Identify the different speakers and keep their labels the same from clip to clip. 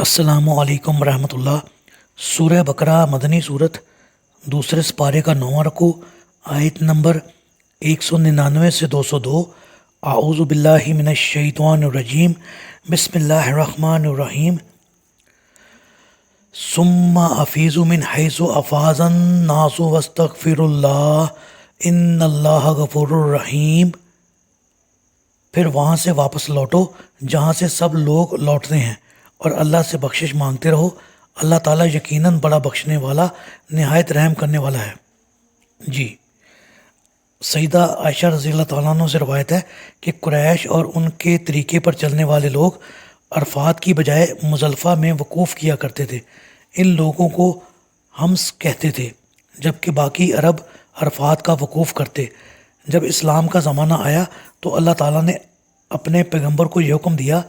Speaker 1: السلام علیکم ورحمۃ اللہ۔ سورہ بقرہ مدنی صورت، دوسرے سپارے کا 9واں رکوع، آیت نمبر 199 سے 202۔ اعوذ باللہ من الشیطان الرجیم، بسم اللہ الرحمن الرحیم۔ ثم افیضوا من حیث افاض الناس واستغفروا اللہ ان اللہ غفور الرحیم۔ پھر وہاں سے واپس لوٹو جہاں سے سب لوگ لوٹتے ہیں، اور اللہ سے بخشش مانگتے رہو، اللہ تعالیٰ یقیناً بڑا بخشنے والا، نہایت رحم کرنے والا ہے۔ جی، سیدہ عائشہ رضی اللہ تعالیٰ عنہ سے روایت ہے کہ قریش اور ان کے طریقے پر چلنے والے لوگ عرفات کی بجائے مزدلفہ میں وقوف کیا کرتے تھے۔ ان لوگوں کو ہمس کہتے تھے، جبکہ باقی عرب عرفات کا وقوف کرتے۔ جب اسلام کا زمانہ آیا تو اللہ تعالیٰ نے اپنے پیغمبر کو یہ حکم دیا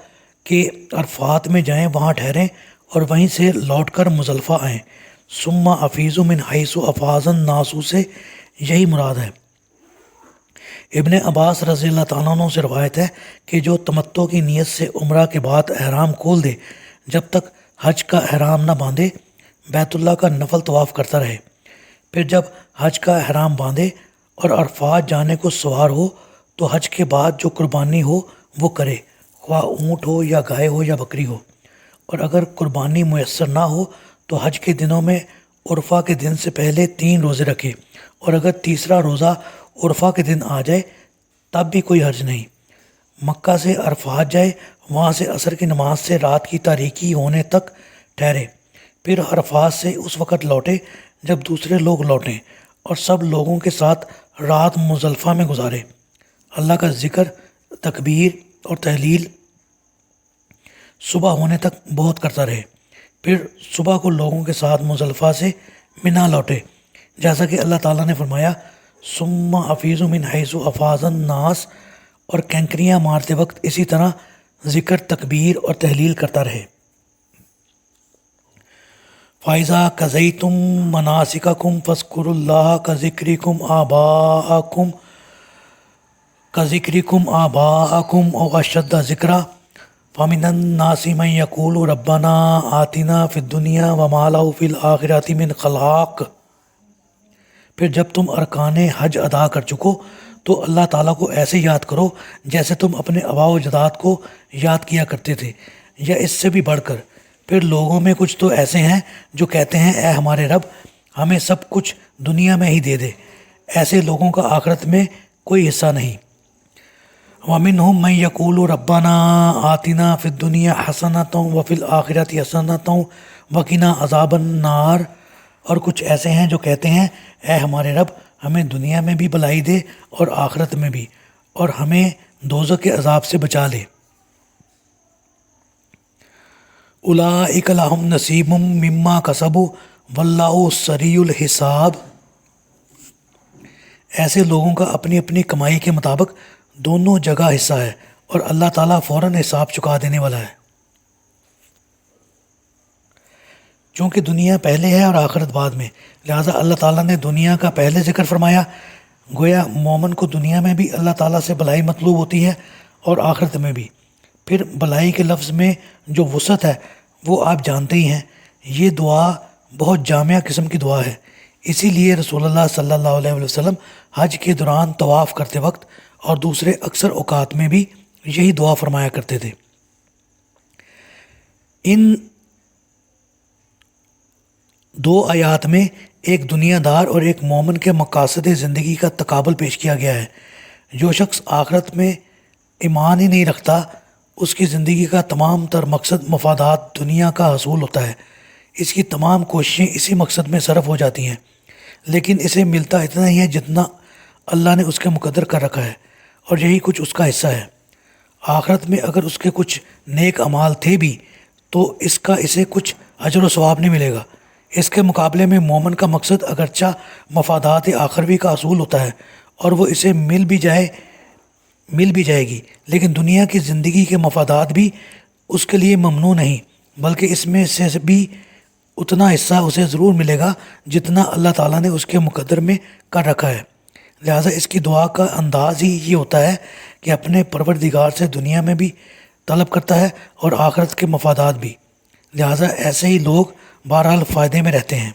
Speaker 1: کہ عرفات میں جائیں، وہاں ٹھہریں اور وہیں سے لوٹ کر مزدلفہ آئیں۔ ثم افیضوا من حیث افاض الناس سے یہی مراد ہے۔ ابن عباس رضی اللہ تعالیٰ عنہ سے روایت ہے کہ جو تمتع کی نیت سے عمرہ کے بعد احرام کھول دے، جب تک حج کا احرام نہ باندھے بیت اللہ کا نفل طواف کرتا رہے، پھر جب حج کا احرام باندھے اور عرفات جانے کو سوار ہو تو حج کے بعد جو قربانی ہو وہ کرے، خواہ اونٹ ہو یا گائے ہو یا بکری ہو۔ اور اگر قربانی میسر نہ ہو تو حج کے دنوں میں عرفہ کے دن سے پہلے 3 روزے رکھے، اور اگر تیسرا روزہ عرفہ کے دن آ جائے تب بھی کوئی حرج نہیں۔ مکہ سے عرفات جائے، وہاں سے عصر کی نماز سے رات کی تاریکی ہونے تک ٹھہرے، پھر عرفات سے اس وقت لوٹے جب دوسرے لوگ لوٹیں، اور سب لوگوں کے ساتھ رات مزدلفہ میں گزارے۔ اللہ کا ذکر، تکبیر اور تحلیل صبح ہونے تک بہت کرتا رہے، پھر صبح کو لوگوں کے ساتھ مزدلفہ سے منا لوٹے، جیسا کہ اللہ تعالیٰ نے فرمایا ثم افیضوا من حیث افاض الناس، اور کینکریاں مارتے وقت اسی طرح ذکر، تکبیر اور تحلیل کرتا رہے۔ فَإِذَا قَضَيْتُم مَّنَاسِكَكُمْ فاذْكُرُوا اللَّهَ كَذِكْرِكُمْ آبَاءَكُمْ أَوْ أَشَدَّ ذِكْرًا فَمِنَ النَّاسِ مَن يَقُولُ رَبَّنَا آتِنَا فِي الدُّنْيَا وَمَا لَهُ فِي الْآخِرَةِ مِنْ خَلَاقٍ۔ پھر جب تم ارکان حج ادا کر چکو تو اللہ تعالیٰ کو ایسے یاد کرو جیسے تم اپنے آباء و اجداد کو یاد کیا کرتے تھے، یا اس سے بھی بڑھ کر۔ پھر لوگوں میں کچھ تو ایسے ہیں جو کہتے ہیں اے ہمارے رب، ہمیں سب کچھ دنیا میں ہی دے دے، ایسے لوگوں کا آخرت میں کوئی حصہ نہیں۔ وَمِنْهُمْ مَن يَقُولُ رَبَّنَا آتِنَا فِي الدُّنْيَا حَسَنَةً وَفِي الْآخِرَةِ حَسَنَةً وَقِنَا عَذَابَ النَّارِ۔ اور کچھ ایسے ہیں جو کہتے ہیں اے ہمارے رب، ہمیں دنیا میں بھی بھلائی دے اور آخرت میں بھی، اور ہمیں دوزخ کے عذاب سے بچا لے۔ اولئک لہم نصیب مما کسبوا واللہ سریع الحساب۔ ایسے لوگوں کا اپنی اپنی کمائی کے مطابق دونوں جگہ حصہ ہے، اور اللہ تعالیٰ فوراً حساب چکا دینے والا ہے۔ چونکہ دنیا پہلے ہے اور آخرت بعد میں، لہٰذا اللہ تعالیٰ نے دنیا کا پہلے ذکر فرمایا۔ گویا مومن کو دنیا میں بھی اللہ تعالیٰ سے بھلائی مطلوب ہوتی ہے اور آخرت میں بھی۔ پھر بھلائی کے لفظ میں جو وسعت ہے وہ آپ جانتے ہی ہیں۔ یہ دعا بہت جامع قسم کی دعا ہے، اسی لیے رسول اللہ صلی اللہ علیہ وسلم حج کے دوران طواف کرتے وقت اور دوسرے اکثر اوقات میں بھی یہی دعا فرمایا کرتے تھے۔ ان 2 آیات میں ایک دنیا دار اور ایک مومن کے مقاصد زندگی کا تقابل پیش کیا گیا ہے۔ جو شخص آخرت میں ایمان ہی نہیں رکھتا، اس کی زندگی کا تمام تر مقصد مفادات دنیا کا حصول ہوتا ہے، اس کی تمام کوششیں اسی مقصد میں صرف ہو جاتی ہیں، لیکن اسے ملتا اتنا ہی ہے جتنا اللہ نے اس کے مقدر کر رکھا ہے، اور یہی کچھ اس کا حصہ ہے۔ آخرت میں اگر اس کے کچھ نیک اعمال تھے بھی تو اسے کچھ اجر و ثواب نہیں ملے گا۔ اس کے مقابلے میں مومن کا مقصد اگرچہ مفادات آخروی کا حصول ہوتا ہے اور وہ اسے مل بھی جائے گی، لیکن دنیا کی زندگی کے مفادات بھی اس کے لیے ممنوع نہیں، بلکہ اس میں سے بھی اتنا حصہ اسے ضرور ملے گا جتنا اللہ تعالیٰ نے اس کے مقدر میں کر رکھا ہے۔ لہٰذا اس کی دعا کا انداز ہی یہ ہوتا ہے کہ اپنے پروردگار سے دنیا میں بھی طلب کرتا ہے اور آخرت کے مفادات بھی۔ لہٰذا ایسے ہی لوگ بہرحال فائدے میں رہتے ہیں۔